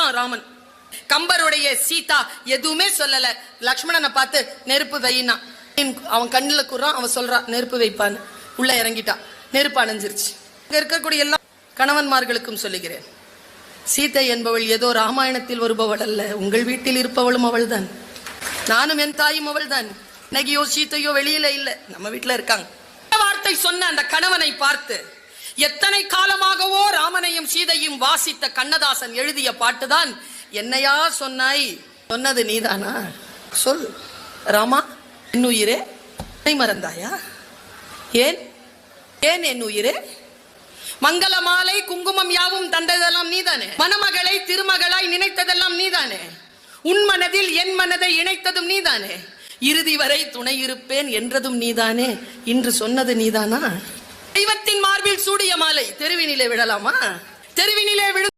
தான் ராமன். கம்பருடைய சீதா எதுவுமே சொல்லல. லக்ஷ்மணனை பார்த்து நெருப்பு வையினா, அவன் கண்ணுல குறான், அவன் சொல்றான் நெருப்பு வைப்பான்னு. உள்ள இறங்கிட்டான், நெருப்பு அணைஞ்சிருச்சு. இங்க இருக்கக்கூடிய எல்லா கணவன்மார்களுக்கும் சொல்லுகிறேன், சீதை என்பவள் ஏதோ ராமாயணத்தில் வருபவள் அல்ல, உங்கள் வீட்டில் இருப்பவளும் அவள் தான். நானும் என் தாயும் அவள் தான். நகியோ சீத்தையோ வெளியில இல்ல, நம்ம வீட்டுல இருக்காங்க. வார்த்தை சொன்ன அந்த கணவனை பார்த்து எத்தனை காலமாகவோ ராமனையும் சீதையும் வாசித்த கண்ணதாசன் எழுதிய பாட்டுதான் என்னையா சொன்னாய், சொன்னது நீதானா, சொல் ராமா என் உயிரே, மறந்தாயா, ஏன் ஏன் என் உயிரே, மங்கள மாலை குங்குமம் யாவும் தந்ததெல்லாம் நீதானே, மணமகளை திருமகளாய் நினைத்ததெல்லாம் நீதானே, உன் மனதில் என் மனதை இணைத்ததும் நீதானே, இறுதி வரை துணை இருப்பேன் என்றதும் நீதானே, இன்று சொன்னது நீதானா. தெய்வத்தின் மார்பில் சூடிய மாலை தெருவினிலே விடலாமா, தெருவினிலே விடு